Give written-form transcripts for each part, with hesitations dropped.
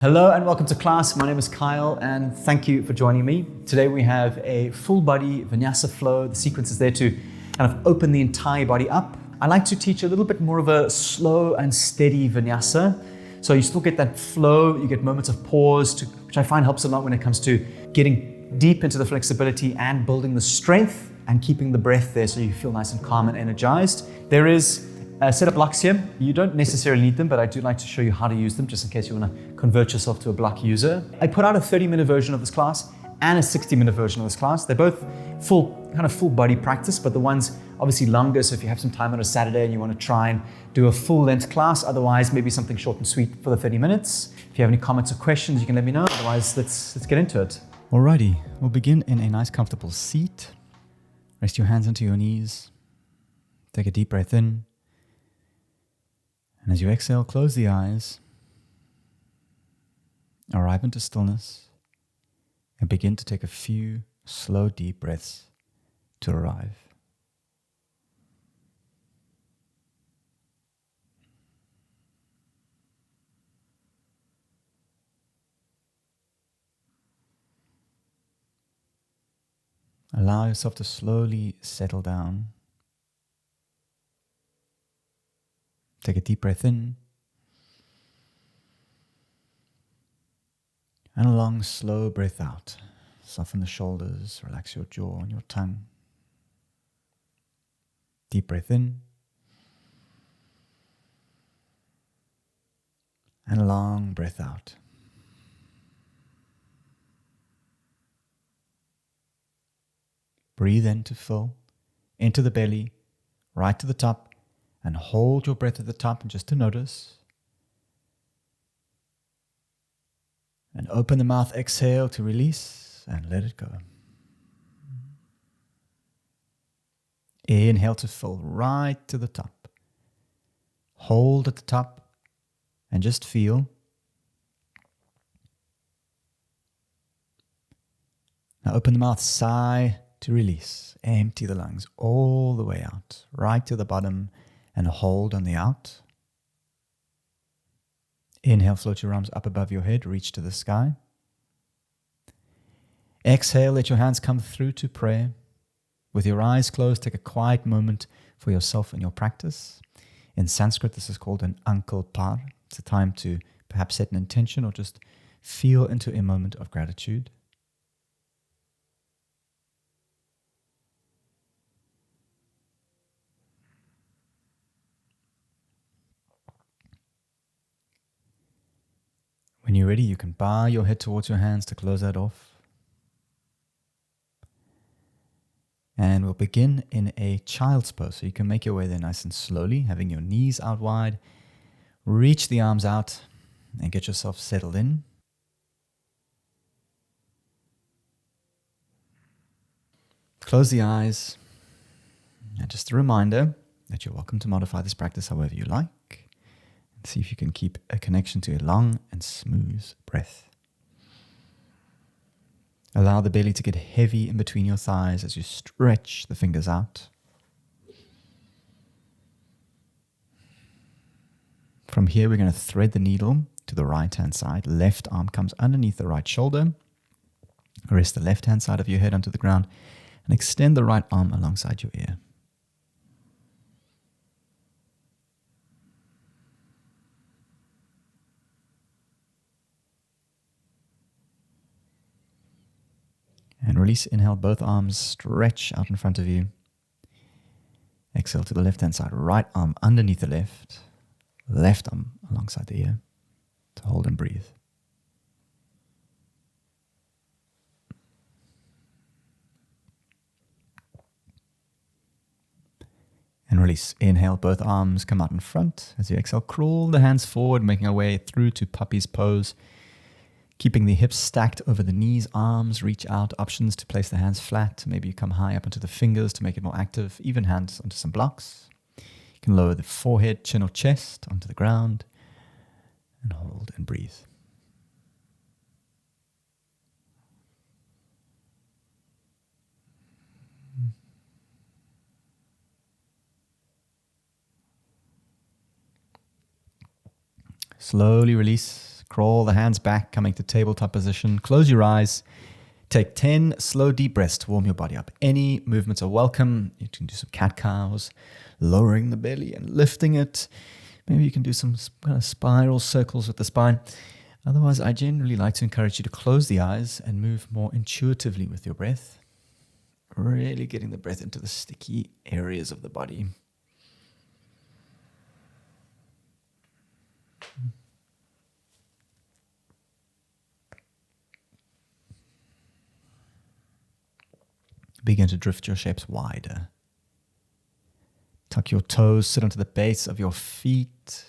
Hello and welcome to class. My name is Kyle and thank you for joining me. Today we have a full body Vinyasa flow. The sequence is there to kind of open the entire body up. I like to teach a little bit more of a slow and steady Vinyasa. So you still get that flow, you get moments of pause, which I find helps a lot when it comes to getting deep into the flexibility and building the strength and keeping the breath there so you feel nice and calm and energized. There is a set of blocks here. You don't necessarily need them, but I do like to show you how to use them just in case you want to convert yourself to a block user. I put out a 30-minute version of this class and a 60-minute version of this class. They're both full body practice, but the one's obviously longer, so if you have some time on a Saturday and you want to try and do a full length class, otherwise maybe something short and sweet for the 30 minutes. If you have any comments or questions, you can let me know. Otherwise, let's get into it. Alrighty, we'll begin in a nice comfortable seat. Rest your hands onto your knees. Take a deep breath in. And as you exhale, close the eyes, arrive into stillness, and begin to take a few slow, deep breaths to arrive. Allow yourself to slowly settle down. Take a deep breath in and a long, slow breath out. Soften the shoulders, relax your jaw and your tongue. Deep breath in and a long breath out. Breathe in to fill, into the belly, right to the top. And hold your breath at the top and just to notice. And open the mouth, exhale to release and let it go. Inhale to fill right to the top. Hold at the top and just feel. Now open the mouth, sigh to release. Empty the lungs all the way out, right to the bottom. And hold on the out. Inhale, float your arms up above your head, reach to the sky. Exhale, let your hands come through to prayer. With your eyes closed, take a quiet moment for yourself and your practice. In Sanskrit, this is called an Ankalpar. It's a time to perhaps set an intention or just feel into a moment of gratitude. When you're ready, you can bow your head towards your hands to close that off. And we'll begin in a child's pose. So you can make your way there nice and slowly, having your knees out wide. Reach the arms out and get yourself settled in. Close the eyes. And just a reminder that you're welcome to modify this practice however you like. See if you can keep a connection to a long and smooth breath. Allow the belly to get heavy in between your thighs as you stretch the fingers out. From here, we're going to thread the needle to the right-hand side. Left arm comes underneath the right shoulder. Rest the left-hand side of your head onto the ground and extend the right arm alongside your ear. And release, inhale, both arms stretch out in front of you. Exhale to the left-hand side, right arm underneath the left arm alongside the ear to hold and breathe. And release, inhale, both arms come out in front. As you exhale, crawl the hands forward, making our way through to puppy's pose. Keeping the hips stacked over the knees, arms reach out, options to place the hands flat. Maybe you come high up onto the fingers to make it more active. Even hands onto some blocks. You can lower the forehead, chin or chest onto the ground and hold and breathe. Slowly release. Crawl the hands back, coming to tabletop position. Close your eyes. Take 10 slow, deep breaths to warm your body up. Any movements are welcome. You can do some cat-cows, lowering the belly and lifting it. Maybe you can do some kind of spiral circles with the spine. Otherwise, I generally like to encourage you to close the eyes and move more intuitively with your breath. Really getting the breath into the sticky areas of the body. Begin to drift your shapes wider. Tuck your toes, sit onto the base of your feet.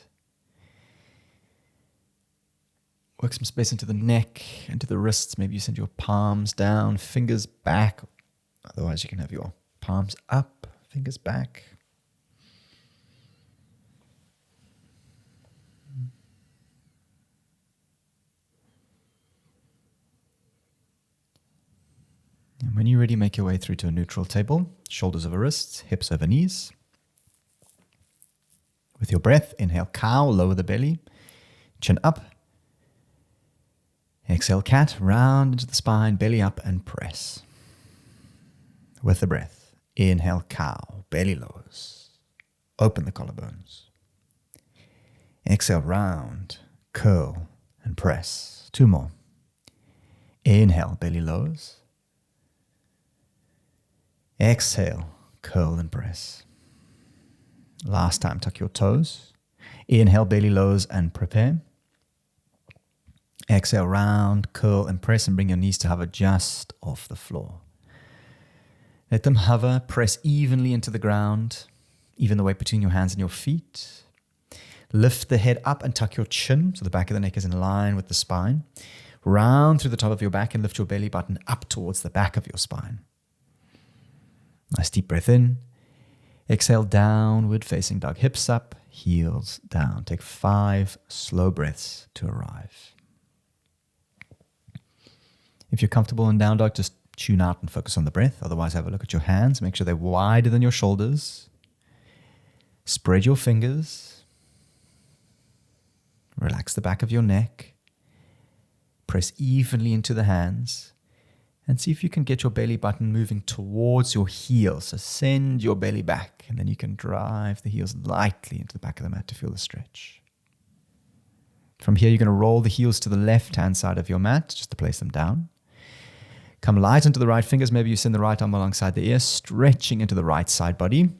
Work some space into the neck, into the wrists. Maybe you send your palms down, fingers back. Otherwise, you can have your palms up, fingers back. And when you're ready, make your way through to a neutral table. Shoulders over wrists, hips over knees. With your breath, inhale cow, lower the belly, chin up. Exhale cat, round into the spine, belly up and press. With the breath, inhale cow, belly lowers. Open the collarbones. Exhale round, curl and press. 2 more. Inhale, belly lowers. Exhale, curl and press. Last time, tuck your toes. Inhale, belly lowers and prepare. Exhale, round, curl and press, and bring your knees to hover just off the floor. Let them hover, press evenly into the ground, even the weight between your hands and your feet. Lift the head up and tuck your chin, so the back of the neck is in line with the spine. Round through the top of your back and lift your belly button up towards the back of your spine. Nice deep breath in. Exhale, downward facing dog. Hips up, heels down. Take 5 slow breaths to arrive. If you're comfortable in down dog, just tune out and focus on the breath. Otherwise, have a look at your hands. Make sure they're wider than your shoulders. Spread your fingers. Relax the back of your neck. Press evenly into the hands. And see if you can get your belly button moving towards your heels. So send your belly back, and then you can drive the heels lightly into the back of the mat to feel the stretch. From here, you're going to roll the heels to the left-hand side of your mat, just to place them down. Come light into the right fingers. Maybe you send the right arm alongside the ear, stretching into the right side body.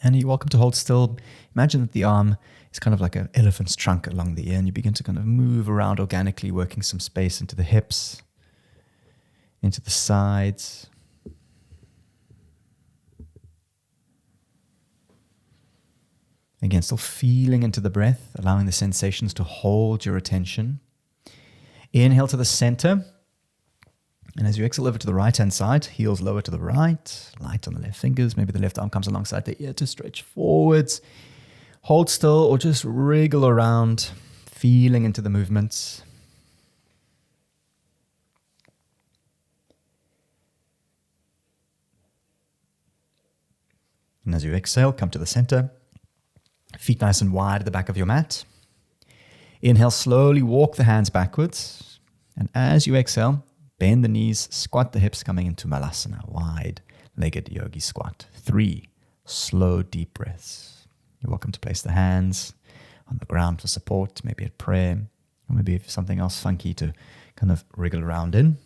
And you're welcome to hold still. Imagine that the arm is kind of like an elephant's trunk along the ear, and you begin to kind of move around organically, working some space into the hips, into the sides. Again, still feeling into the breath, allowing the sensations to hold your attention. Inhale to the center. And as you exhale over to the right-hand side, heels lower to the right, light on the left fingers. Maybe the left arm comes alongside the ear to stretch forwards. Hold still or just wriggle around, feeling into the movements. And as you exhale, come to the center. Feet nice and wide at the back of your mat. Inhale, slowly walk the hands backwards. And as you exhale, bend the knees, squat the hips, coming into Malasana, wide-legged yogi squat. 3 slow, deep breaths. You're welcome to place the hands on the ground for support, maybe at prayer, or maybe if something else funky to kind of wriggle around in.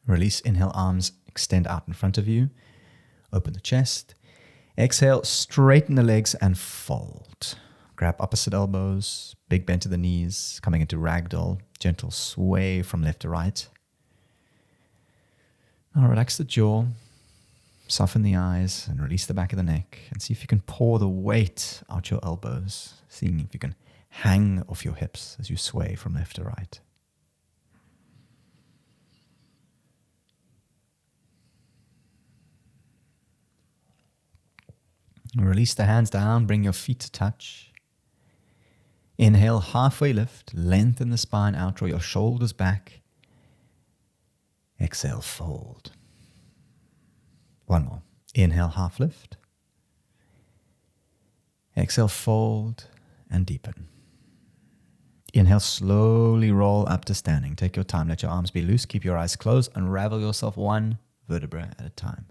Release, inhale, arms extend out in front of you. Open the chest. Exhale, straighten the legs and fold. Grab opposite elbows, big bend to the knees, coming into ragdoll, gentle sway from left to right. Now relax the jaw, soften the eyes, and release the back of the neck. And see if you can pour the weight out your elbows, seeing if you can hang off your hips as you sway from left to right. Release the hands down, bring your feet to touch. Inhale, halfway lift, lengthen the spine out, draw your shoulders back. Exhale, fold. 1 more. Inhale, half lift. Exhale, fold and deepen. Inhale, slowly roll up to standing. Take your time. Let your arms be loose. Keep your eyes closed. Unravel yourself one vertebra at a time.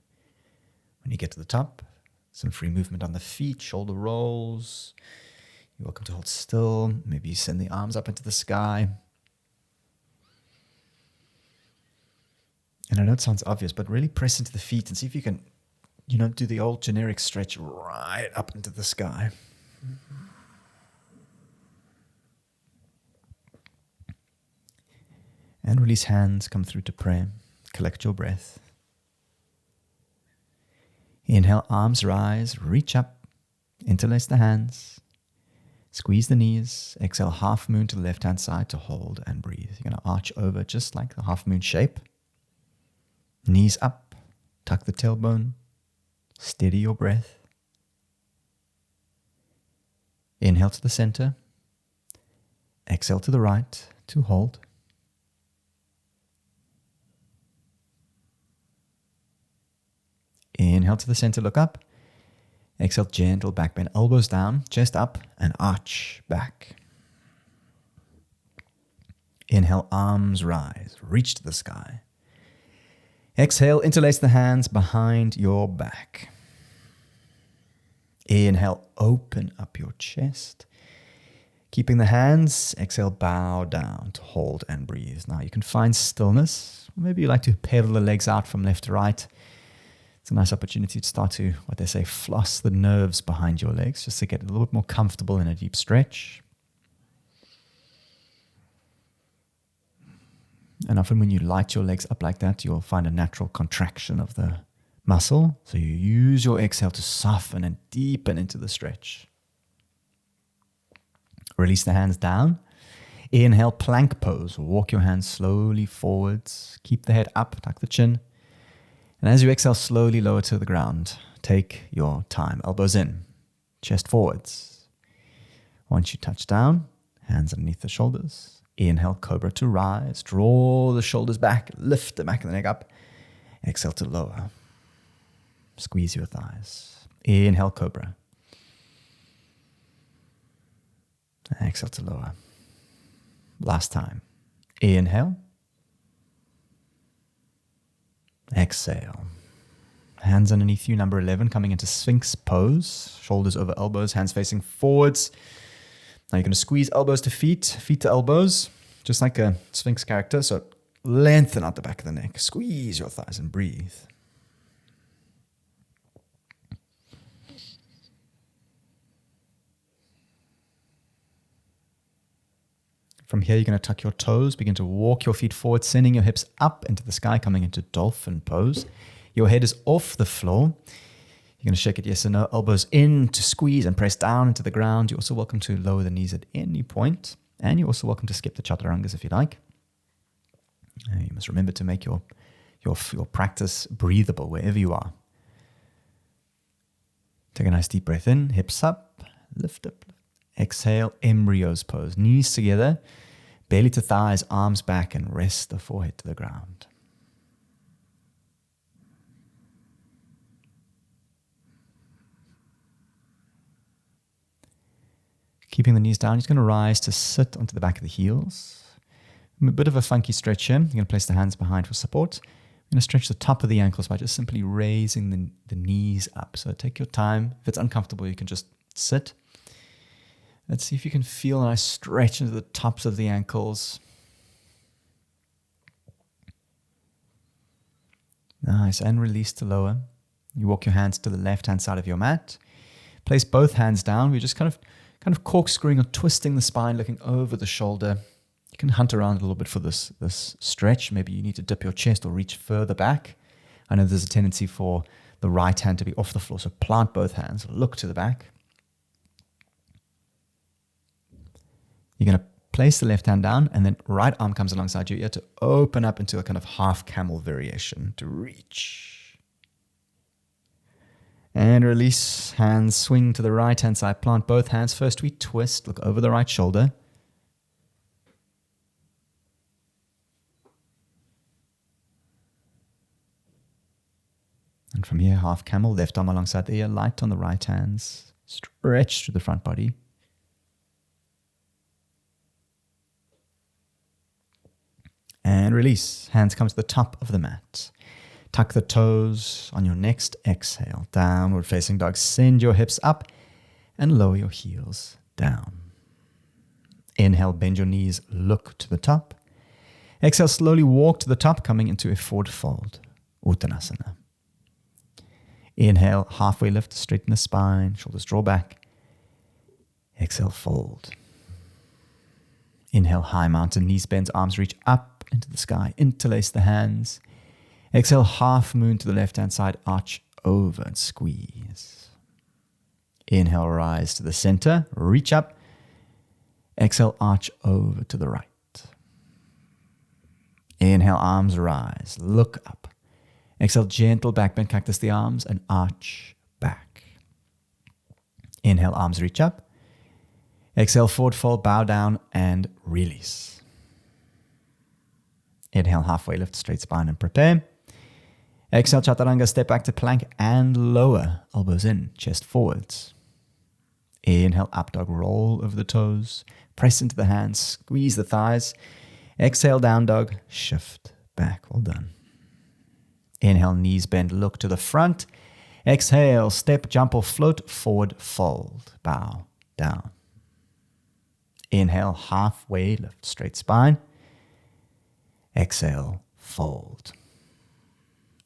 When you get to the top, some free movement on the feet, shoulder rolls. You're welcome to hold still. Maybe you send the arms up into the sky. And I know it sounds obvious, but really press into the feet and see if you can, do the old generic stretch right up into the sky. And release hands, come through to prayer. Collect your breath. Inhale, arms rise, reach up, interlace the hands, squeeze the knees. Exhale, half moon to the left-hand side to hold and breathe. You're going to arch over just like the half moon shape. Knees up, tuck the tailbone, steady your breath. Inhale to the center. Exhale to the right to hold. Inhale to the center, look up. Exhale, gentle back bend, elbows down, chest up, and arch back. Inhale, arms rise, reach to the sky. Exhale, interlace the hands behind your back. Inhale, open up your chest. Keeping the hands, exhale, bow down to hold and breathe. Now you can find stillness. Maybe you like to pedal the legs out from left to right. It's a nice opportunity to start to, what they say, floss the nerves behind your legs, just to get a little bit more comfortable in a deep stretch. And often when you light your legs up like that, you'll find a natural contraction of the muscle. So you use your exhale to soften and deepen into the stretch. Release the hands down. Inhale, plank pose. Walk your hands slowly forwards. Keep the head up, tuck the chin. And as you exhale, slowly lower to the ground. Take your time. Elbows in, chest forwards. Once you touch down, hands underneath the shoulders. Inhale, cobra to rise. Draw the shoulders back. Lift the back of the neck up. Exhale to lower. Squeeze your thighs. Inhale, cobra. Exhale to lower. Last time. Inhale. Exhale. Hands underneath you, number 11, coming into Sphinx pose. Shoulders over elbows, hands facing forwards. Now you're going to squeeze elbows to feet, feet to elbows, just like a Sphinx character. So lengthen out the back of the neck. Squeeze your thighs and breathe. From here, you're going to tuck your toes, begin to walk your feet forward, sending your hips up into the sky, coming into dolphin pose. Your head is off the floor. You're going to shake it yes or no, elbows in to squeeze and press down into the ground. You're also welcome to lower the knees at any point. And you're also welcome to skip the chaturangas if you like. You must remember to make your practice breathable wherever you are. Take a nice deep breath in, hips up, lift up. Exhale, embryos pose. Knees together, belly to thighs, arms back, and rest the forehead to the ground. Keeping the knees down, you're just going to rise to sit onto the back of the heels. A bit of a funky stretch here. You're going to place the hands behind for support. You're going to stretch the top of the ankles by just simply raising the knees up. So take your time. If it's uncomfortable, you can just sit. Let's see if you can feel a nice stretch into the tops of the ankles. Nice, and release to lower. You walk your hands to the left-hand side of your mat. Place both hands down. We're just kind of corkscrewing or twisting the spine, looking over the shoulder. You can hunt around a little bit for this stretch. Maybe you need to dip your chest or reach further back. I know there's a tendency for the right hand to be off the floor, so plant both hands, look to the back. You're going to place the left hand down, and then right arm comes alongside your ear to open up into a kind of half camel variation to reach. And release, hands swing to the right hand side, plant both hands. First we twist, look over the right shoulder. And And from here, half camel, left arm alongside the ear, light on the right hands, stretch through the front body. And release. Hands come to the top of the mat. Tuck the toes on your next exhale. Downward facing dog. Send your hips up and lower your heels down. Inhale, bend your knees, look to the top. Exhale, slowly walk to the top, coming into a forward fold, Uttanasana. Inhale, halfway lift, straighten the spine, shoulders draw back. Exhale, fold. Inhale, high mountain, knees bend, arms reach up into the sky, interlace the hands. Exhale, half moon to the left-hand side, arch over and squeeze. Inhale, rise to the center, reach up. Exhale, arch over to the right. Inhale, arms rise, look up. Exhale, gentle back bend, cactus the arms and arch back. Inhale, arms reach up. Exhale, forward fold, bow down and release. Inhale, halfway lift, straight spine and prepare. Exhale, chaturanga, step back to plank and lower, elbows in, chest forwards. Inhale, up dog, roll over the toes, press into the hands, squeeze the thighs. Exhale, down dog, shift back. Well done. Inhale, knees bend, look to the front. Exhale, step, jump or float, forward, fold, bow, down. Inhale, halfway lift, straight spine. Exhale, fold.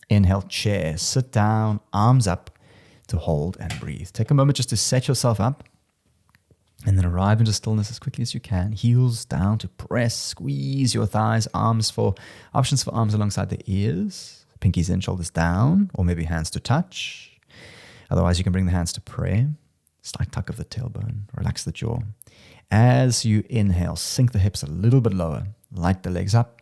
Inhale, chair, sit down, arms up to hold and breathe. Take a moment just to set yourself up. And then arrive into stillness as quickly as you can. Heels down to press, squeeze your thighs, options for arms alongside the ears. Pinkies in, shoulders down, or maybe hands to touch. Otherwise, you can bring the hands to prayer. Slight tuck of the tailbone, relax the jaw. As you inhale, sink the hips a little bit lower. Light the legs up.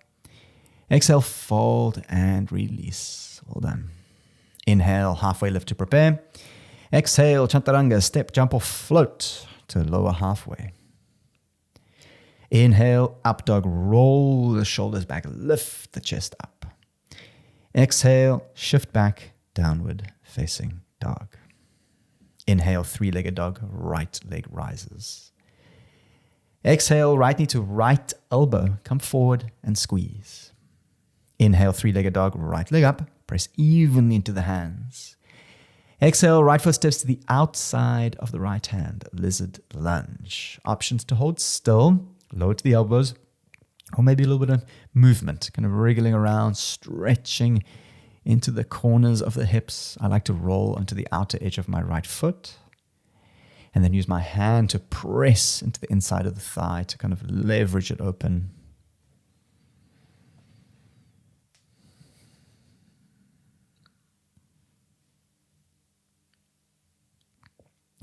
Exhale, fold and release. Well done. Inhale, halfway lift to prepare. Exhale, chaturanga, step, jump or float to lower halfway. Inhale, up dog, roll the shoulders back, lift the chest up. Exhale, shift back, downward facing dog. Inhale, three-legged dog, right leg rises. Exhale, right knee to right elbow, come forward and squeeze. Inhale, three-legged dog, right leg up, press evenly into the hands. Exhale, right foot steps to the outside of the right hand, lizard lunge. Options to hold still, lower to the elbows, or maybe a little bit of movement, kind of wriggling around, stretching into the corners of the hips. I like to roll onto the outer edge of my right foot, and then use my hand to press into the inside of the thigh to kind of leverage it open.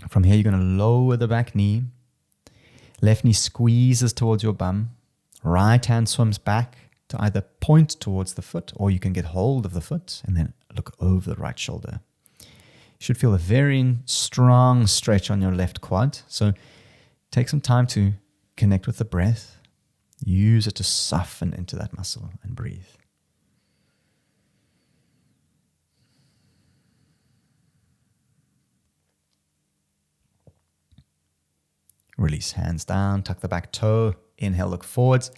From here, you're going to lower the back knee. Left knee squeezes towards your bum. Right hand swims back to either point towards the foot, or you can get hold of the foot and then look over the right shoulder. You should feel a very strong stretch on your left quad. So take some time to connect with the breath. Use it to soften into that muscle and breathe. Release, hands down, tuck the back toe. Inhale, look forwards.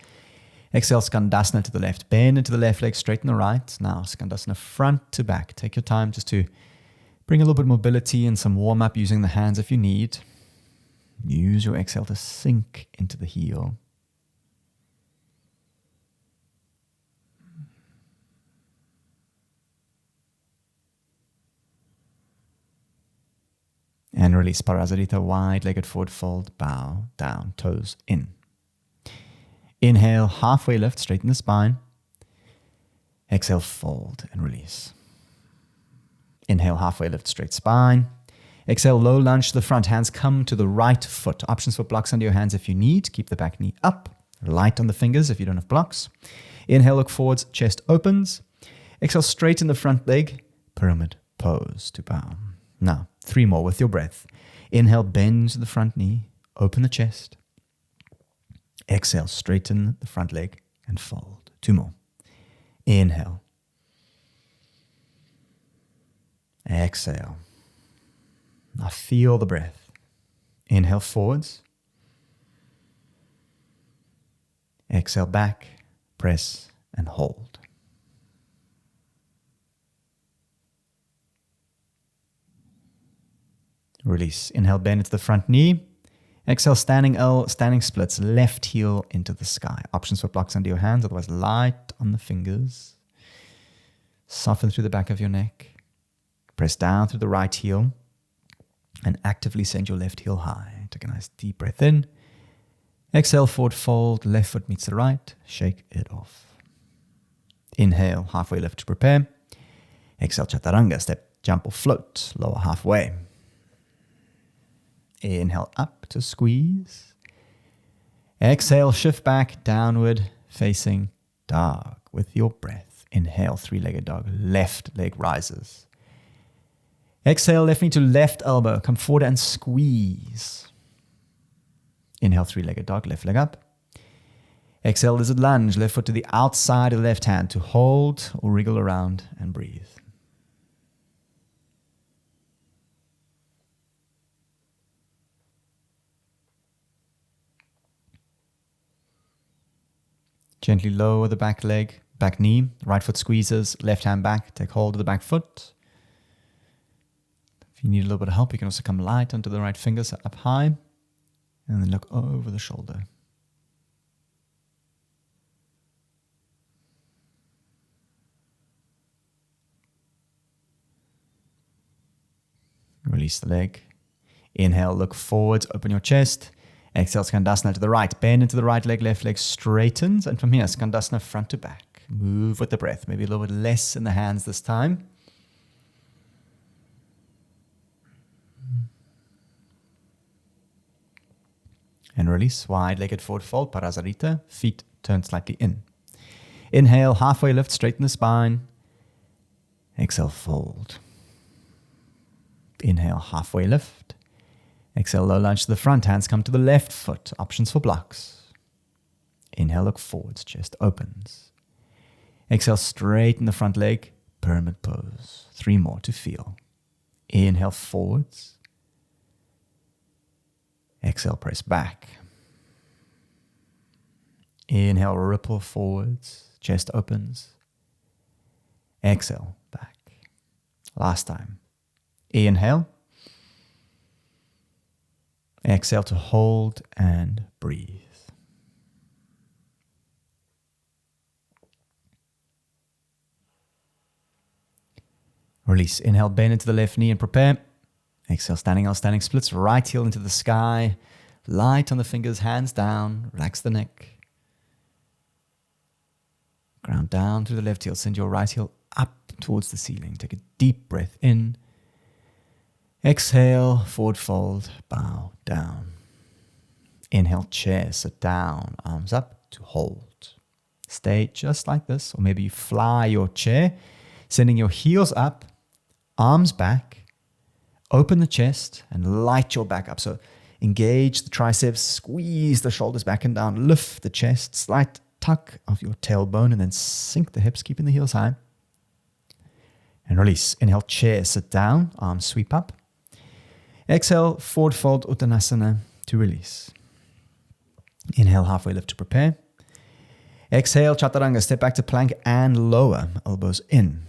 Exhale, Skandasana to the left. Bend into the left leg, straighten the right. Now, Skandasana front to back. Take your time just to bring a little bit of mobility and some warm-up using the hands if you need. Use your exhale to sink into the heel. And release, Parasarita, wide-legged forward fold, bow, down, toes in. Inhale, halfway lift, straighten the spine. Exhale, fold and release. Inhale, halfway lift, straight spine. Exhale, low lunge to the front, hands come to the right foot. Options for blocks under your hands if you need. Keep the back knee up, light on the fingers if you don't have blocks. Inhale, look forwards, chest opens. Exhale, straighten the front leg, pyramid pose to bow. Now, 3 more with your breath. Inhale, bend the front knee, open the chest. Exhale, straighten the front leg and fold. 2 more. Inhale. Exhale. Now feel the breath. Inhale forwards. Exhale back, press and hold. Release. Inhale, bend into the front knee. Exhale, standing L, standing splits, left heel into the sky. Options for blocks under your hands, otherwise light on the fingers. Soften through the back of your neck. Press down through the right heel and actively send your left heel high. Take a nice deep breath in. Exhale, forward fold, left foot meets the right. Shake it off. Inhale, halfway lift to prepare. Exhale, chaturanga, step, jump or float, lower halfway. Inhale, up to squeeze. Exhale, shift back, downward, facing dog with your breath. Inhale, three-legged dog, left leg rises. Exhale, left knee to left elbow, come forward and squeeze. Inhale, three-legged dog, left leg up. Exhale, lizard lunge, left foot to the outside of the left hand to hold or wriggle around and breathe. Gently lower the back leg, back knee, right foot squeezes, left hand back, take hold of the back foot. If you need a little bit of help, you can also come light onto the right fingers up high, and then look over the shoulder. Release the leg. Inhale, look forwards, open your chest. Exhale, Skandasana to the right. Bend into the right leg, left leg straightens. And from here, Skandasana front to back. Move with the breath. Maybe a little bit less in the hands this time. And release. Wide-legged forward fold, Parasarita. Feet turn slightly in. Inhale, halfway lift, straighten the spine. Exhale, fold. Inhale, halfway lift. Exhale, low lunge to the front. Hands come to the left foot. Options for blocks. Inhale, look forwards. Chest opens. Exhale, straighten the front leg. Pyramid pose. 3 more to feel. Inhale, forwards. Exhale, press back. Inhale, ripple forwards. Chest opens. Exhale, back. Last time. Inhale. Exhale to hold and breathe. Release. Inhale, bend into the left knee and prepare. Exhale, standing L, standing splits. Right heel into the sky. Light on the fingers, hands down. Relax the neck. Ground down through the left heel. Send your right heel up towards the ceiling. Take a deep breath in. Exhale, forward fold, bow down. Inhale, chair, sit down, arms up to hold. Stay just like this, or maybe you fly your chair, sending your heels up, arms back, open the chest and light your back up. So engage the triceps, squeeze the shoulders back and down, lift the chest, slight tuck of your tailbone, and then sink the hips, keeping the heels high. And release. Inhale, chair, sit down, arms sweep up. Exhale, forward fold, Uttanasana to release. Inhale, halfway lift to prepare. Exhale, Chaturanga, step back to plank and lower, elbows in.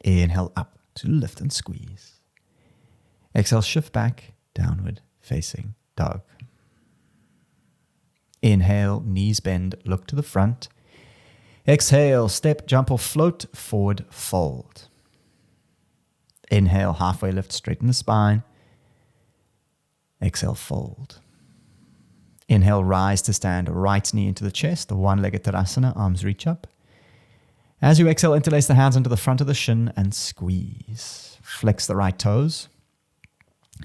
Inhale, up to lift and squeeze. Exhale, shift back, downward facing dog. Inhale, knees bend, look to the front. Exhale, step, jump or float, forward fold. Inhale, halfway lift, straighten the spine. Exhale, fold. Inhale, rise to stand, right knee into the chest, the one-legged Tadasana, arms reach up. As you exhale, interlace the hands onto the front of the shin and squeeze. Flex the right toes.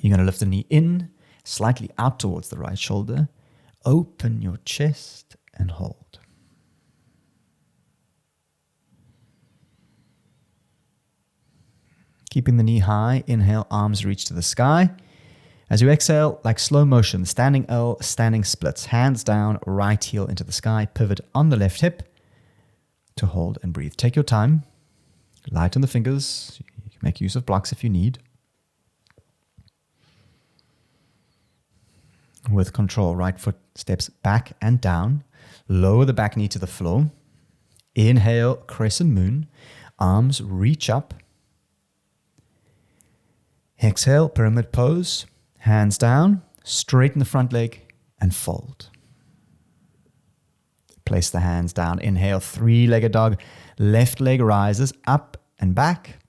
You're going to lift the knee in, slightly out towards the right shoulder. Open your chest and hold. Keeping the knee high, inhale, arms reach to the sky. As you exhale, like slow motion, standing L, standing splits, hands down, right heel into the sky, pivot on the left hip to hold and breathe. Take your time, light on the fingers. You can Make use of blocks if you need. With control, right foot steps back and down. Lower the back knee to the floor. Inhale, crescent moon. Arms reach up. Exhale, pyramid pose. Hands down. Straighten the front leg and fold. Place the hands down. Inhale, three-legged dog. Left leg rises up and back.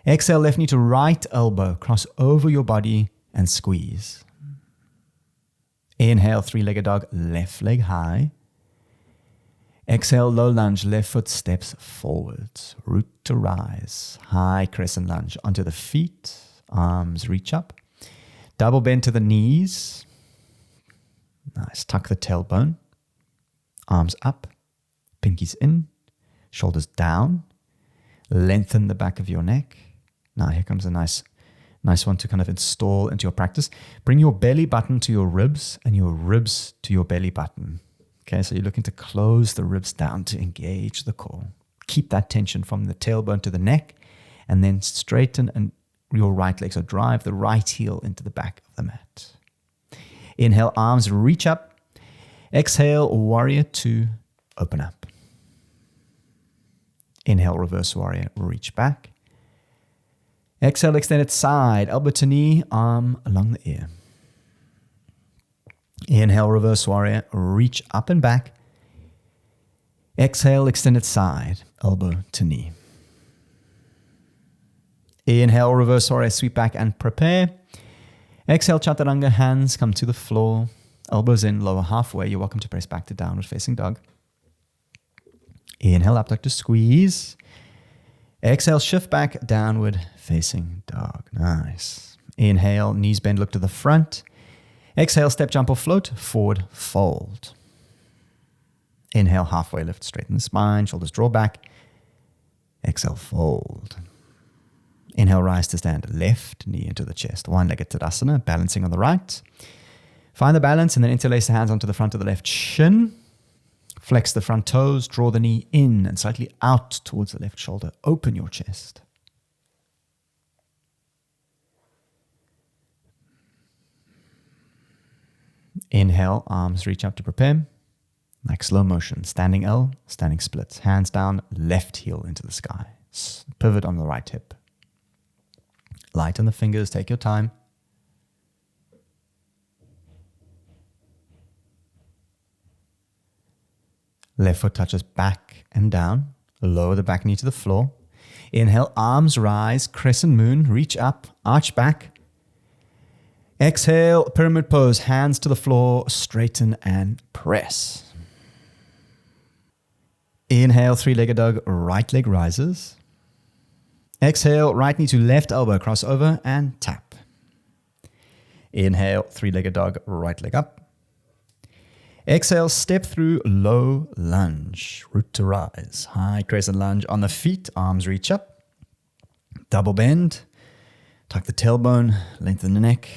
Exhale, left knee to right elbow. Cross over your body and squeeze. Inhale, three-legged dog. Left leg high. Exhale, low lunge. Left foot steps forwards. Root to rise. High crescent lunge. Onto the feet. Arms reach up. Double bend to the knees. Nice. Tuck the tailbone. Arms up. Pinkies in. Shoulders down. Lengthen the back of your neck. Now here comes a nice one to kind of install into your practice. Bring your belly button to your ribs and your ribs to your belly button. Okay, so you're looking to close the ribs down to engage the core. Keep that tension from the tailbone to the neck, and then straighten your right leg. So drive the right heel into the back of the mat. Inhale, arms reach up. Exhale, warrior two, open up. Inhale, reverse warrior, reach back. Exhale, extended side, elbow to knee, arm along the ear. Inhale, reverse warrior, reach up and back. Exhale, extended side, elbow to knee. Inhale, reverse warrior, sweep back and prepare. Exhale, chaturanga, hands come to the floor, elbows in, lower halfway. You're welcome to press back to downward facing dog. Inhale, up dog to squeeze. Exhale, shift back, downward facing dog. Nice. Inhale, knees bend, look to the front. Exhale, step, jump or float, forward, fold. Inhale, halfway lift, straighten the spine, shoulders draw back. Exhale, fold. Inhale, rise to stand, left knee into the chest. One-legged Tadasana, balancing on the right. Find the balance and then interlace the hands onto the front of the left shin. Flex the front toes, draw the knee in and slightly out towards the left shoulder. Open your chest. Inhale, arms reach up to prepare. Like slow motion, standing L, standing splits. Hands down, left heel into the sky. Pivot on the right hip. Light on the fingers, take your time. Left foot touches back and down. Lower the back knee to the floor. Inhale, arms rise, crescent moon, reach up, arch back. Exhale, pyramid pose, hands to the floor, straighten and press. Inhale, three-legged dog, right leg rises. Exhale, right knee to left elbow, cross over and tap. Inhale, three-legged dog, right leg up. Exhale, step through low lunge, root to rise. High crescent lunge on the feet, arms reach up. Double bend, tuck the tailbone, lengthen the neck.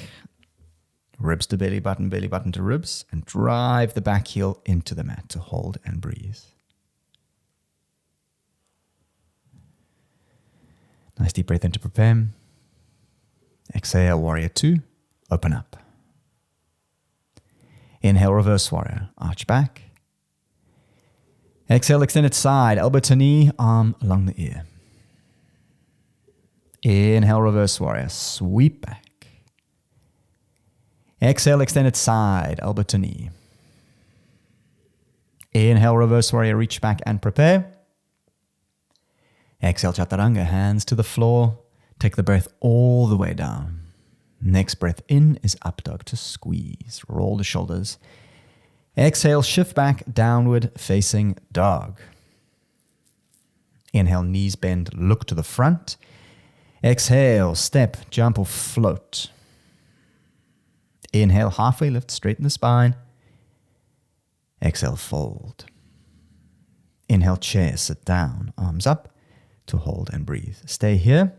Ribs to belly button to ribs, and drive the back heel into the mat to hold and breathe. Nice deep breath in to prepare. Exhale, warrior two, open up. Inhale, reverse warrior, arch back. Exhale, extended side, elbow to knee, arm along the ear. Inhale, reverse warrior, sweep back. Exhale, extended side, elbow to knee. Inhale, reverse warrior, reach back and prepare. Exhale, chaturanga, hands to the floor. Take the breath all the way down. Next breath in is up dog to squeeze. Roll the shoulders. Exhale, shift back, downward facing dog. Inhale, knees bend, look to the front. Exhale, step, jump or float. Inhale, halfway lift, straighten the spine. Exhale, fold. Inhale, chair, sit down, arms up to hold and breathe. Stay here.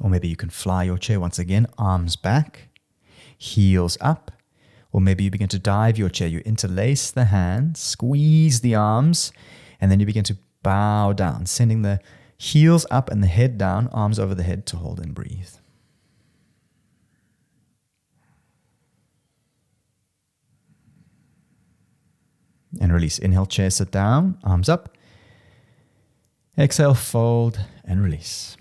Or maybe you can fly your chair once again, arms back, heels up. Or maybe you begin to dive your chair. You interlace the hands, squeeze the arms, and then you begin to bow down, sending the Heels up and the head down, arms over the head to hold and breathe. And release. Inhale, chair, sit down, arms up. Exhale, fold and release.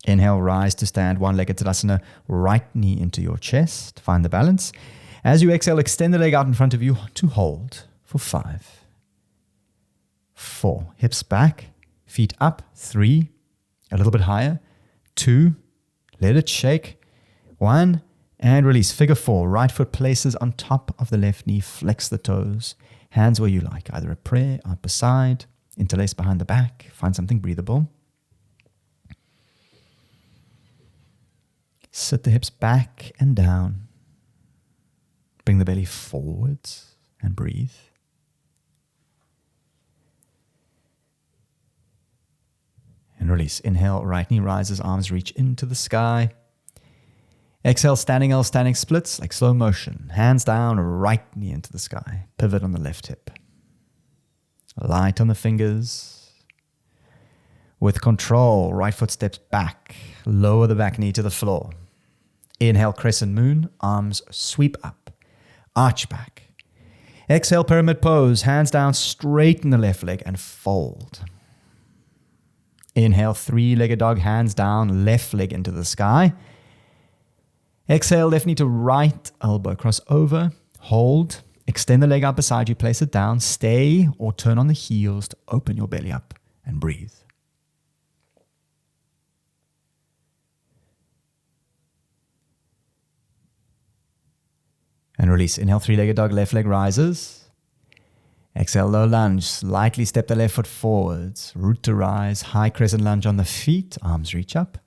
Inhale, rise to stand, one-legged Tadasana, right knee into your chest. Find the balance. As you exhale, extend the leg out in front of you to hold for 5, 4, hips back, feet up, 3, a little bit higher, 2, let it shake, 1, and release. Figure 4, right foot places on top of the left knee, flex the toes, hands where you like, either a prayer, out beside, interlace behind the back, find something breathable. Sit the hips back and down. Bring the belly forwards and breathe. And release. Inhale, right knee rises, arms reach into the sky. Exhale, standing L, standing splits like slow motion. Hands down, right knee into the sky. Pivot on the left hip. Light on the fingers. With control, right foot steps back. Lower the back knee to the floor. Inhale, crescent moon. Arms sweep up. Arch back. Exhale, pyramid pose. Hands down, straighten the left leg and fold. Inhale, three-legged dog. Hands down, left leg into the sky. Exhale, left knee to right, elbow cross over. Hold. Extend the leg out beside you. Place it down. Stay or turn on the heels to open your belly up and breathe. And release. Inhale, three-legged dog, left leg rises. Exhale, low lunge. Slightly step the left foot forwards. Root to rise. High crescent lunge on the feet. Arms reach up.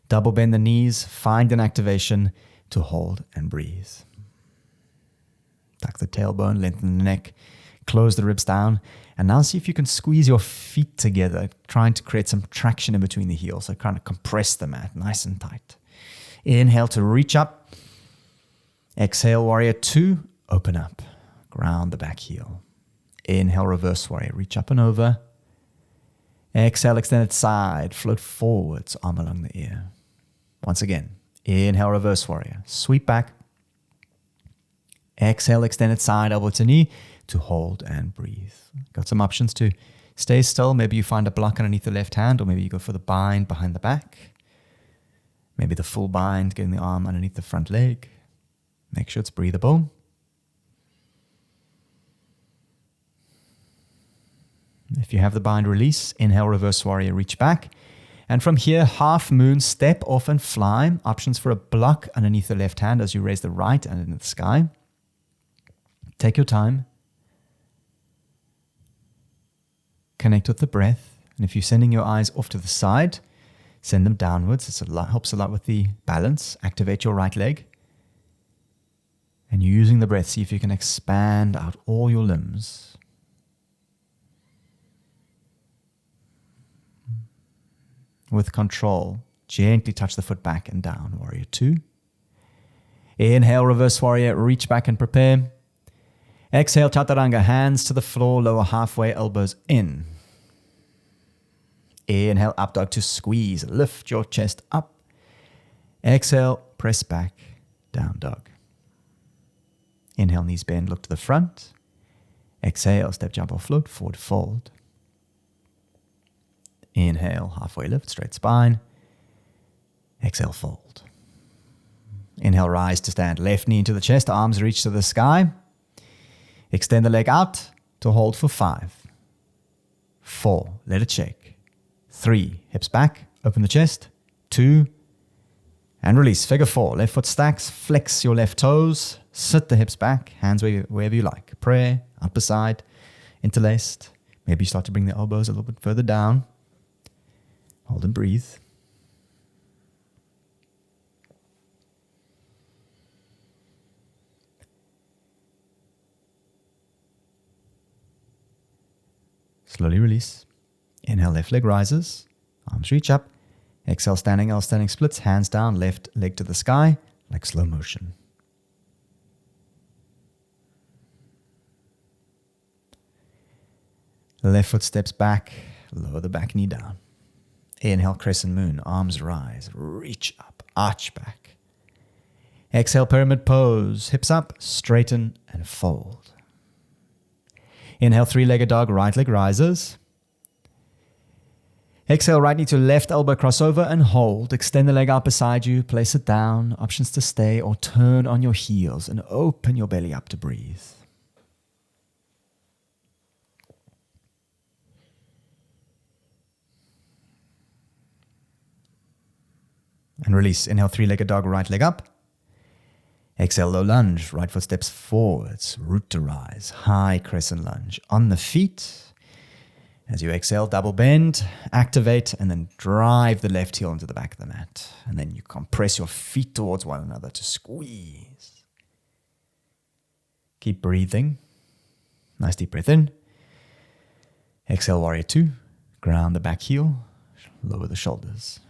Double bend the knees. Find an activation to hold and breathe. Tuck the tailbone, lengthen the neck. Close the ribs down. And now see if you can squeeze your feet together, trying to create some traction in between the heels. So kind of compress the mat nice and tight. Inhale to reach up. Exhale, warrior 2. Open up. Ground the back heel. Inhale, reverse warrior. Reach up and over. Exhale, extended side. Float forwards, arm along the ear. Once again. Inhale, reverse warrior. Sweep back. Exhale, extended side, elbow to knee to hold and breathe. Got some options to stay still. Maybe you find a block underneath the left hand, or maybe you go for the bind behind the back. Maybe the full bind, getting the arm underneath the front leg. Make sure it's breathable. If you have the bind, release. Inhale, reverse warrior, reach back. And from here, half moon, step off and fly. Options for a block underneath the left hand as you raise the right hand into the sky. Take your time. Connect with the breath. And if you're sending your eyes off to the side, send them downwards. It helps a lot with the balance. Activate your right leg. And using the breath, see if you can expand out all your limbs. With control, gently touch the foot back and down. Warrior 2. Inhale, reverse warrior, reach back and prepare. Exhale, chaturanga, hands to the floor, lower halfway, elbows in. Inhale, up dog to squeeze. Lift your chest up. Exhale, press back, down dog. Inhale, knees bend, look to the front. Exhale, step, jump or float, forward fold. Inhale, halfway lift, straight spine. Exhale, fold. Inhale, rise to stand. Left knee into the chest, arms reach to the sky. Extend the leg out to hold for 5, 4, let it shake. 3, hips back, open the chest. 2, and release. Figure 4, left foot stacks, flex your left toes, sit the hips back, hands wherever you like. Prayer, out beside, interlaced. Maybe you start to bring the elbows a little bit further down. Hold and breathe. Slowly release. Inhale, left leg rises. Arms reach up. Exhale, standing L, standing splits. Hands down, left leg to the sky, like slow motion. Left foot steps back. lower the back knee down. Inhale, crescent moon, arms rise, reach up, arch back. Exhale, pyramid pose, hips up, straighten and fold. Inhale, three-legged dog, right leg rises. Exhale, right knee to left elbow, crossover and hold. Extend the leg out beside you, place it down. Options to stay or turn on your heels and open your belly up to breathe. And release. Inhale, three-legged dog, right leg up. Exhale, low lunge, right foot steps forwards, root to rise, high crescent lunge. On the feet. As you exhale, double bend, activate, and then drive the left heel into the back of the mat. And then you compress your feet towards one another to squeeze. Keep breathing. Nice deep breath in. Exhale, warrior two. Ground the back heel, lower the shoulders.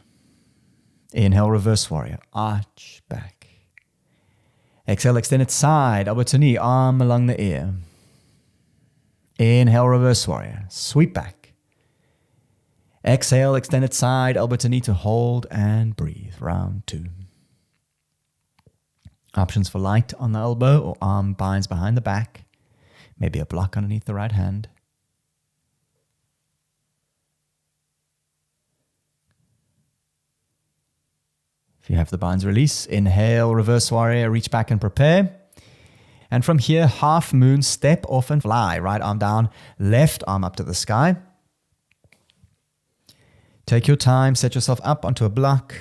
Inhale, reverse warrior, arch back. Exhale, extended side, elbow to knee, arm along the ear. Inhale, reverse warrior, sweep back. Exhale, extended side, elbow to knee to hold and breathe. Round two. Options for light on the elbow or arm binds behind the back. Maybe a block underneath the right hand. If you have the binds, release. Inhale, reverse warrior, reach back and prepare. And from here, half moon, step off and fly. Right arm down, left arm up to the sky. Take your time, set yourself up onto a block.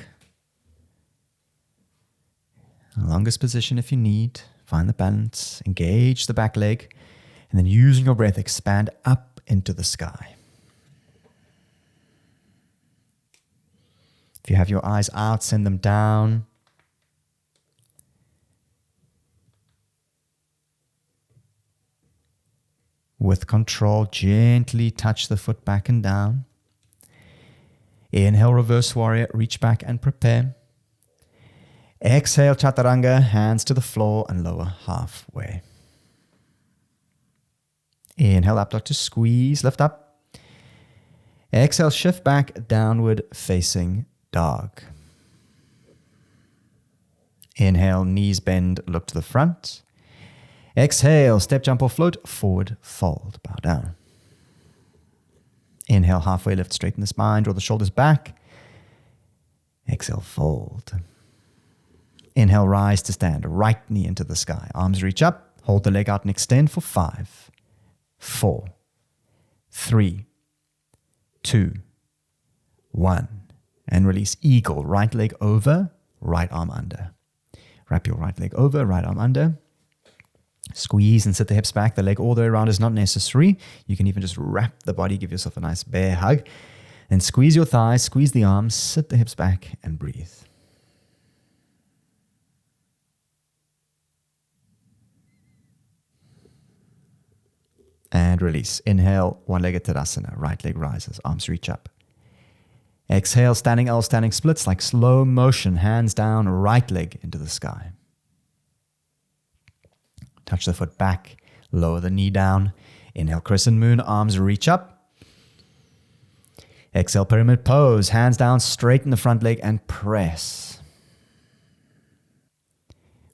Longest position if you need. Find the balance, engage the back leg, and then using your breath, expand up into the sky. If you have your eyes out, send them down. With control, gently touch the foot back and down. Inhale, reverse warrior, reach back and prepare. Exhale, chaturanga, hands to the floor and lower halfway. Inhale, up dog to squeeze, lift up. Exhale, shift back, downward facing dog. Inhale, knees bend, look to the front. Exhale, step, jump or float, forward, fold, bow down. Inhale, halfway lift, straighten the spine, draw the shoulders back. Exhale, fold. Inhale, rise to stand, right knee into the sky. Arms reach up, hold the leg out and extend for 5, 4, 3, 2, 1. And release, eagle, right leg over, right arm under. Wrap your right leg over, right arm under. Squeeze and sit the hips back. The leg all the way around is not necessary. You can even just wrap the body, give yourself a nice bear hug. And squeeze your thighs, squeeze the arms, sit the hips back and breathe. And release. Inhale, one-legged Tadasana. Right leg rises, arms reach up. Exhale, standing L, standing splits like slow motion. Hands down, right leg into the sky. Touch the foot back, lower the knee down. Inhale, crescent moon, arms reach up. Exhale, pyramid pose, hands down, straighten the front leg and press.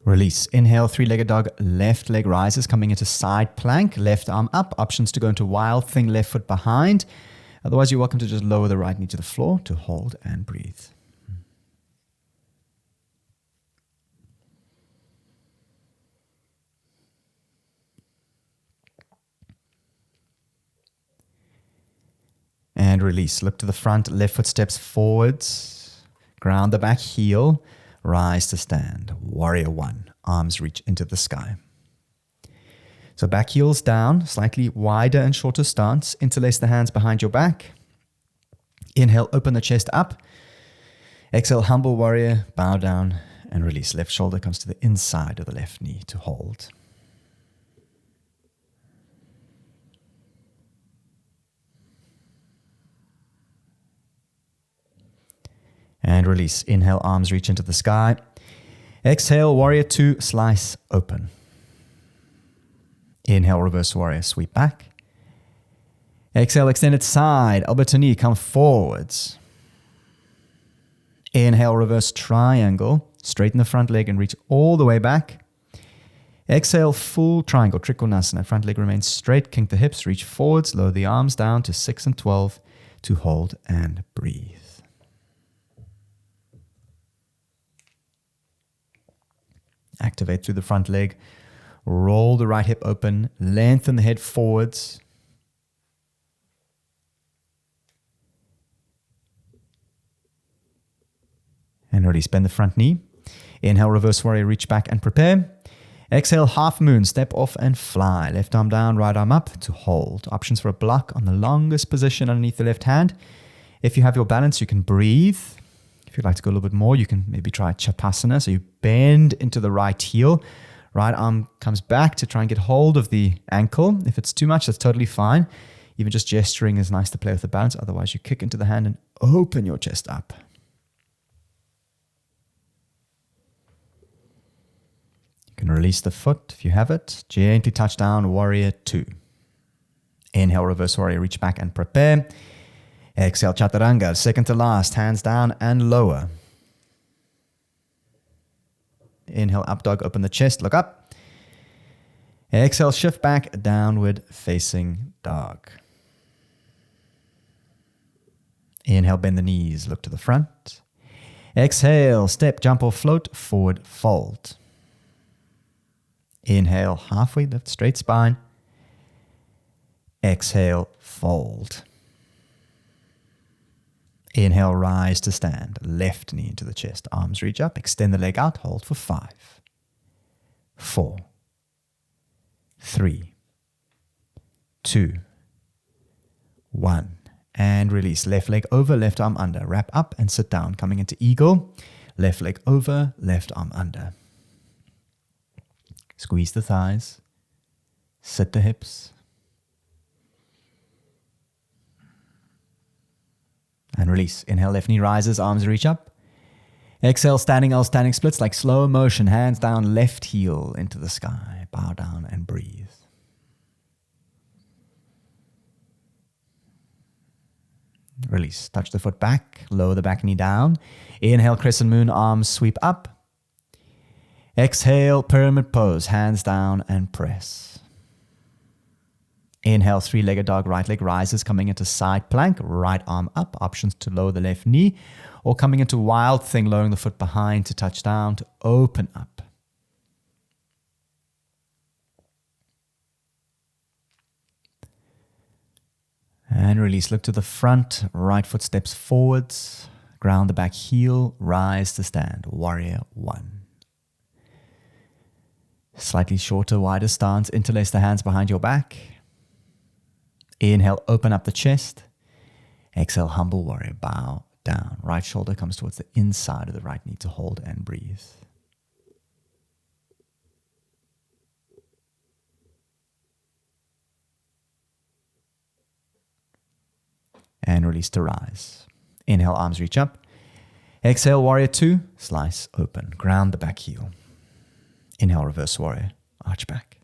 Release. Inhale, three-legged dog, left leg rises, coming into side plank, left arm up. Options to go into wild thing, left foot behind. Otherwise, you're welcome to just lower the right knee to the floor to hold and breathe. And release. Look to the front, left foot steps forwards. Ground the back heel. Rise to stand. Warrior one. Arms reach into the sky. So back heels down, slightly wider and shorter stance. Interlace the hands behind your back. Inhale, open the chest up. Exhale, humble warrior, bow down and release. Left shoulder comes to the inside of the left knee to hold. And release. Inhale, arms reach into the sky. Exhale, warrior two, slice open. Inhale, reverse warrior, sweep back. Exhale, extended side, elbow to knee, come forwards. Inhale, reverse triangle, straighten the front leg and reach all the way back. Exhale, full triangle, Trikonasana. Front leg remains straight, kink the hips, reach forwards, lower the arms down to 6 and 12 to hold and breathe. Activate through the front leg, roll the right hip open, lengthen the head forwards. And release, bend the front knee. Inhale, reverse warrior, reach back and prepare. Exhale, half moon, step off and fly. Left arm down, right arm up to hold. Options for a block on the longest position underneath the left hand. If you have your balance, you can breathe. If you'd like to go a little bit more, you can maybe try Shavasana. So you bend into the right heel. Right arm comes back to try and get hold of the ankle. If it's too much, that's totally fine. Even just gesturing is nice to play with the balance. Otherwise, you kick into the hand and open your chest up. You can release the foot if you have it. Gently touch down, warrior 2. Inhale, reverse warrior, reach back and prepare. Exhale, chaturanga, second to last, hands down and lower. Inhale, up dog, open the chest, look up. Exhale, shift back, downward facing dog. Inhale, bend the knees, look to the front. Exhale, step, jump or float, forward fold. Inhale, halfway lift, straight spine. Exhale, fold. Inhale, rise to stand. Left knee into the chest. Arms reach up. Extend the leg out. Hold for 5, 4, 3, 2, 1. And release. Left leg over, left arm under. Wrap up and sit down. Coming into eagle. Left leg over, left arm under. Squeeze the thighs. Sit the hips. And release. Inhale, left knee rises, arms reach up. Exhale, standing L, standing splits like slow motion. Hands down, left heel into the sky. Bow down and breathe. Release. Touch the foot back. Lower the back knee down. Inhale, crescent moon, arms sweep up. Exhale, pyramid pose. Hands down and press. Inhale, three-legged dog, right leg rises, coming into side plank, right arm up. Options to lower the left knee, or coming into wild thing, lowering the foot behind to touch down, to open up. And release, look to the front, right foot steps forwards, ground the back heel, rise to stand, warrior 1. Slightly shorter, wider stance, interlace the hands behind your back. Inhale, open up the chest. Exhale, humble warrior, bow down. Right shoulder comes towards the inside of the right knee to hold and breathe. And release to rise. Inhale, arms reach up. Exhale, warrior 2, slice open. Ground the back heel. Inhale, reverse warrior, arch back.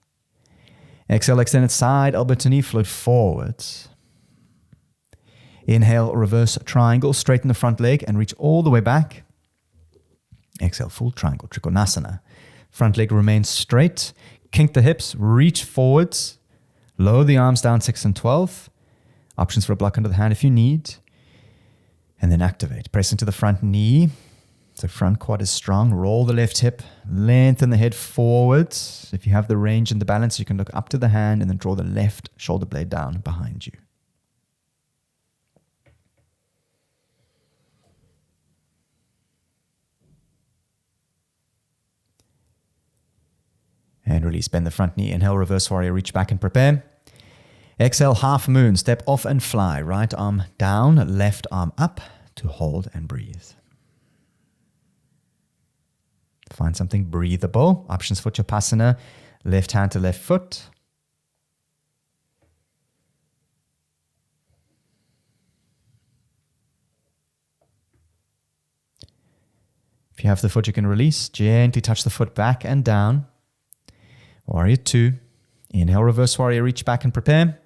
Exhale, extended side, elbow to knee, float forwards. Inhale, reverse triangle, straighten the front leg and reach all the way back. Exhale, full triangle, Trikonasana. Front leg remains straight. Kink the hips, reach forwards. Lower the arms down 6 and 12. Options for a block under the hand if you need. And then activate. Press into the front knee. So front quad is strong. Roll the left hip. Lengthen the head forwards. If you have the range and the balance, you can look up to the hand and then draw the left shoulder blade down behind you. And release. Bend the front knee. Inhale, reverse warrior. Reach back and prepare. Exhale, half moon. Step off and fly. Right arm down, left arm up to hold and breathe. Find something breathable. Options for Shavasana. Left hand to left foot. If you have the foot, you can release. Gently touch the foot back and down. Warrior 2. Inhale, reverse warrior. Reach back and prepare.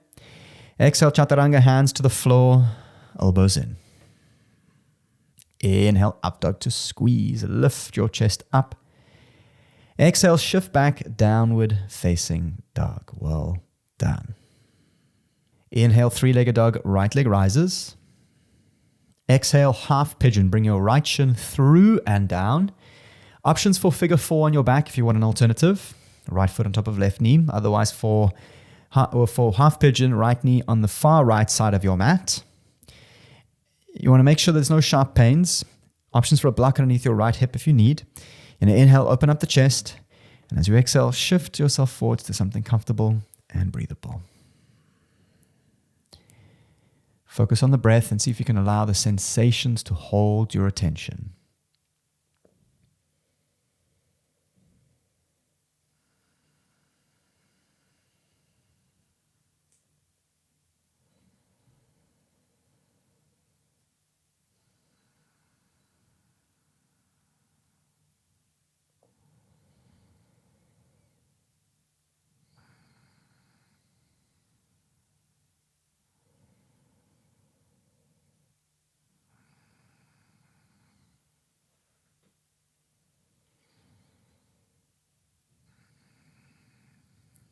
Exhale, chaturanga, hands to the floor, elbows in. Inhale, up dog to squeeze. Lift your chest up. Exhale, shift back, downward facing dog. Well done. Inhale, three-legged dog, right leg rises. Exhale, half pigeon. Bring your right shin through and down. Options for figure 4 on your back if you want an alternative. Right foot on top of left knee. Otherwise, for half pigeon, right knee on the far right side of your mat. You want to make sure there's no sharp pains. Options for a block underneath your right hip if you need. And inhale, open up the chest. And as you exhale, shift yourself forwards to something comfortable and breathable. Focus on the breath and see if you can allow the sensations to hold your attention.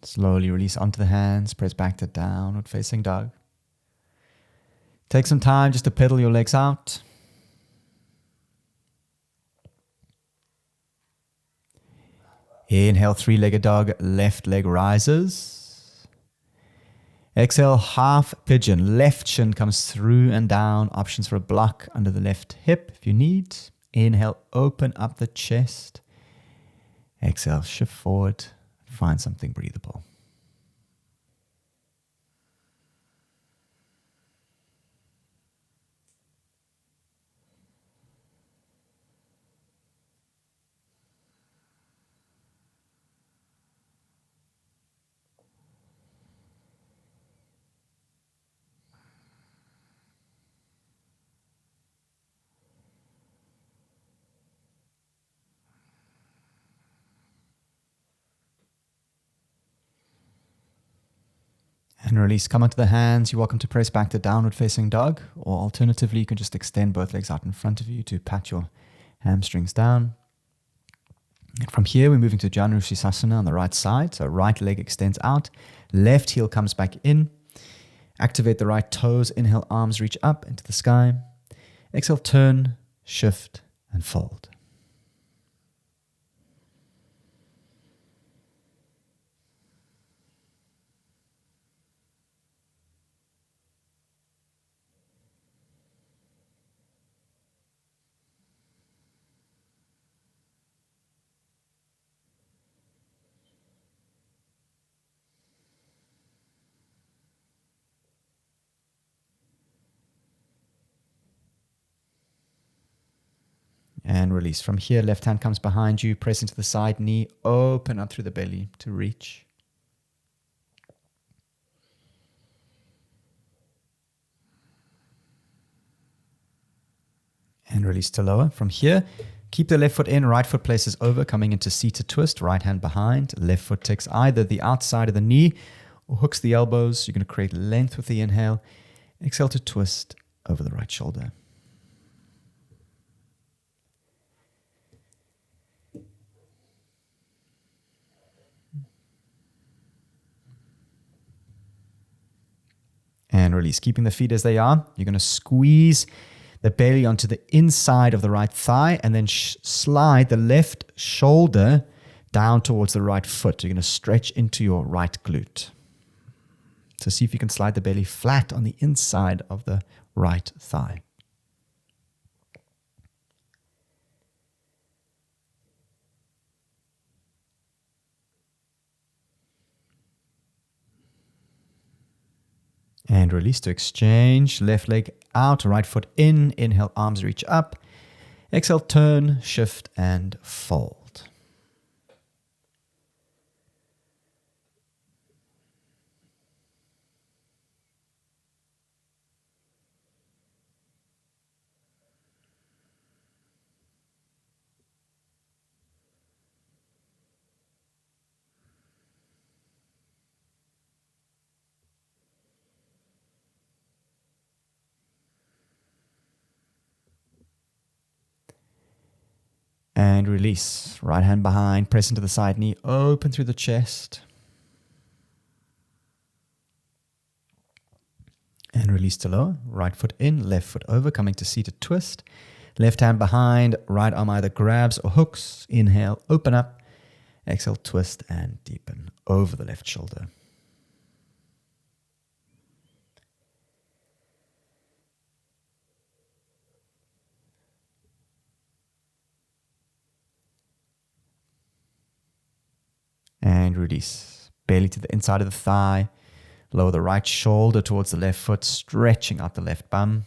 Slowly release onto the hands, press back to downward facing dog. Take some time just to pedal your legs out. Inhale, three-legged dog, left leg rises. Exhale, half pigeon, left shin comes through and down. Options for a block under the left hip if you need. Inhale, open up the chest. Exhale, shift forward. Find something breathable. And release, come onto the hands. You're welcome to press back to downward facing dog, or alternatively, you can just extend both legs out in front of you to pat your hamstrings down. And from here, we're moving to Shavasana on the right side. So right leg extends out, left heel comes back in. Activate the right toes. Inhale, arms reach up into the sky. Exhale, turn, shift, and fold. And release. From here, left hand comes behind you, press into the side knee, open up through the belly to reach. And release to lower. From here, keep the left foot in, right foot places over, coming into seated twist, right hand behind. Left foot takes either the outside of the knee or hooks the elbows. You're going to create length with the inhale. Exhale to twist over the right shoulder. And release. Keeping the feet as they are, you're going to squeeze the belly onto the inside of the right thigh and then slide the left shoulder down towards the right foot. You're going to stretch into your right glute. So see if you can slide the belly flat on the inside of the right thigh. And release to exchange. Left leg out, right foot in. Inhale, arms reach up. Exhale, turn, shift, and fold. And release. Right hand behind, press into the side knee, open through the chest. And release to lower. Right foot in, left foot over, coming to seated twist. Left hand behind, right arm either grabs or hooks. Inhale, open up. Exhale, twist and deepen over the left shoulder. And release. Belly to the inside of the thigh. Lower the right shoulder towards the left foot, stretching out the left bum.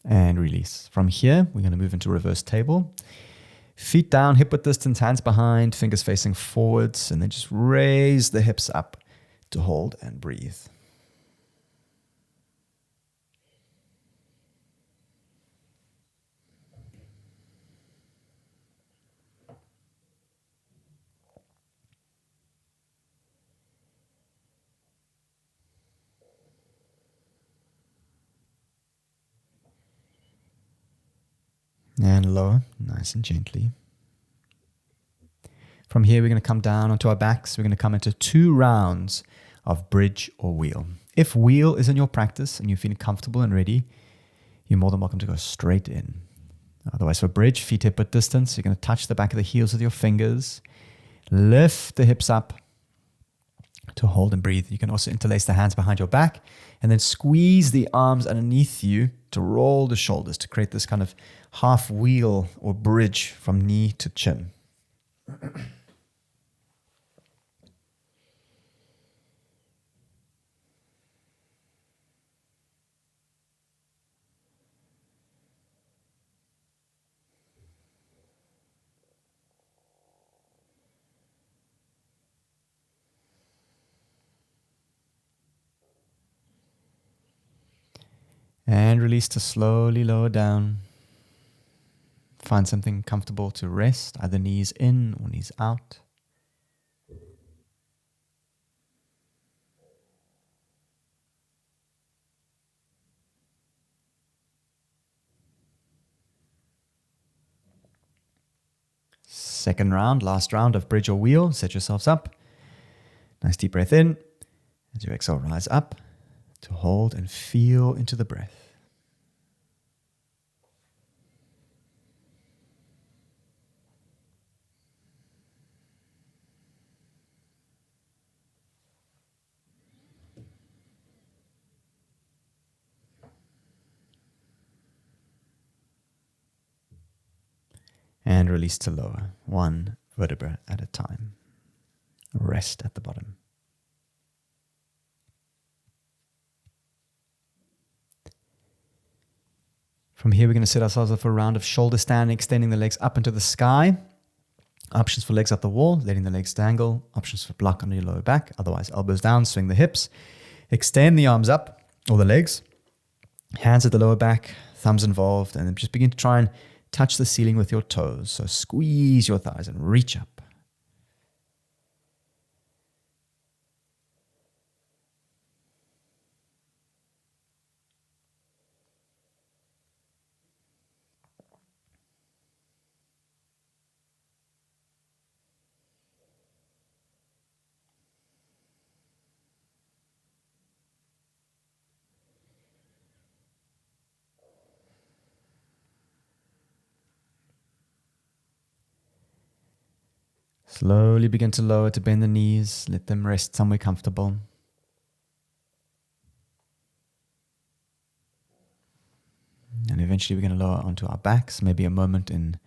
And release. From here, we're going to move into reverse table. Feet down, hip width distance, hands behind, fingers facing forwards, and then just raise the hips up to hold and breathe. And lower, nice and gently. From here, we're going to come down onto our backs. We're going to come into 2 rounds of bridge or wheel. If wheel is in your practice and you're feeling comfortable and ready, you're more than welcome to go straight in. Otherwise, for bridge, feet hip width distance, you're going to touch the back of the heels with your fingers. Lift the hips up to hold and breathe. You can also interlace the hands behind your back and then squeeze the arms underneath you to roll the shoulders to create this kind of half wheel or bridge from knee to chin. And release to slowly lower down. Find something comfortable to rest, either knees in or knees out. Second round, last round of bridge or wheel. Set yourselves up. Nice deep breath in. As you exhale, rise up to hold and feel into the breath. And release to lower, 1 vertebra at a time. Rest at the bottom. From here, we're going to set ourselves up for a round of shoulder stand, extending the legs up into the sky. Options for legs up the wall, letting the legs dangle. Options for block under your lower back. Otherwise, elbows down, swing the hips. Extend the arms up, or the legs. Hands at the lower back, thumbs involved, and then just begin to try and touch the ceiling with your toes. So squeeze your thighs and reach up. Slowly begin to lower to bend the knees. Let them rest somewhere comfortable. And eventually we're going to lower onto our backs. Maybe a moment in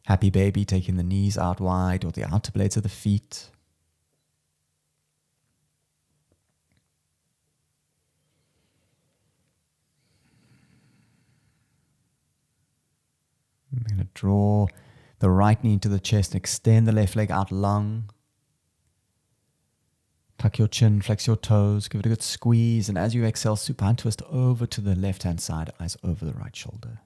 happy baby, taking the knees out wide or the outer blades of the feet. We're going to draw the right knee into the chest and extend the left leg out long. Tuck your chin, flex your toes, give it a good squeeze, and as you exhale, supine twist over to the left-hand side, eyes over the right shoulder.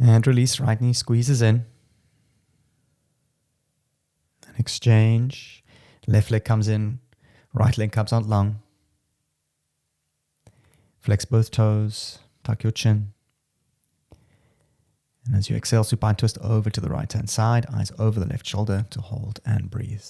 And release, right knee squeezes in. And exchange. Left leg comes in, right leg comes out long. Flex both toes, tuck your chin. And as you exhale, supine twist over to the right hand side, eyes over the left shoulder to hold and breathe.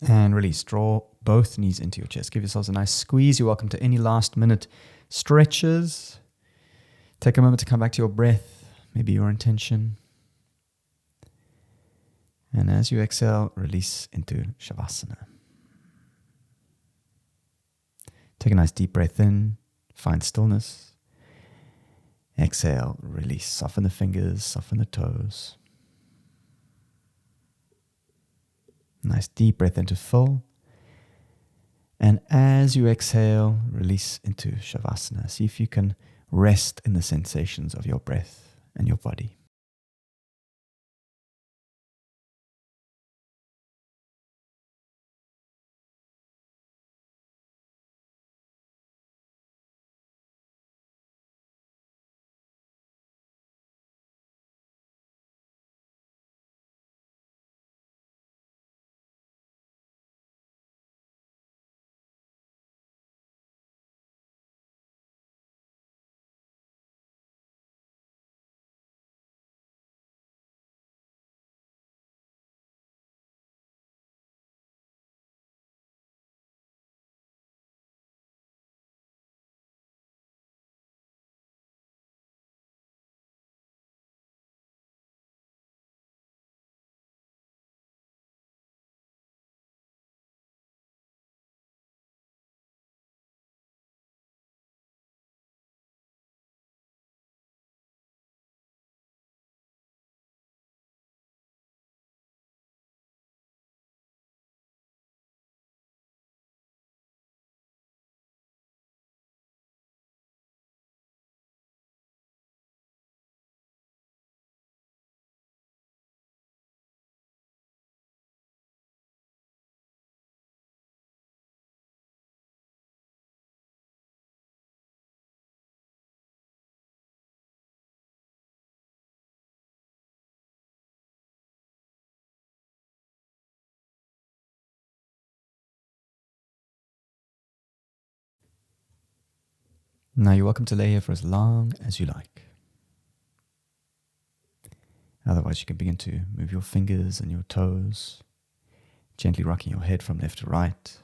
And release. Draw both knees into your chest. Give yourselves a nice squeeze. You're welcome to any last minute stretches. Take a moment to come back to your breath, maybe your intention. And as you exhale, release into Shavasana. Take a nice deep breath in. Find stillness. Exhale, release. Soften the fingers, soften the toes. Nice deep breath into full. And as you exhale, release into Shavasana. See if you can rest in the sensations of your breath and your body. Now you're welcome to lay here for as long as you like. Otherwise, you can begin to move your fingers and your toes, gently rocking your head from left to right.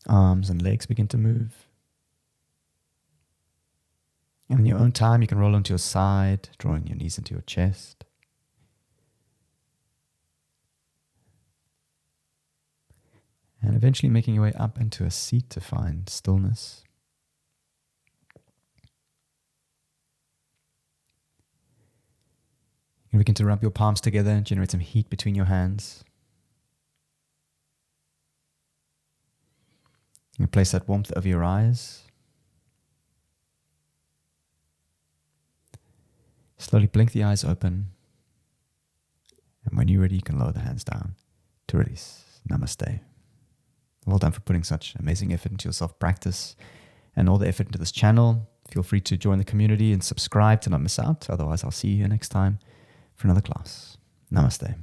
Arms and legs begin to move. And in your own time, you can roll onto your side, drawing your knees into your chest. And eventually making your way up into a seat to find stillness. You can begin to rub your palms together and generate some heat between your hands. You can place that warmth over your eyes. Slowly blink the eyes open. And when you're ready, you can lower the hands down to release. Namaste. Well done for putting such amazing effort into your self-practice and all the effort into this channel. Feel free to join the community and subscribe to not miss out. Otherwise, I'll see you next time for another class. Namaste.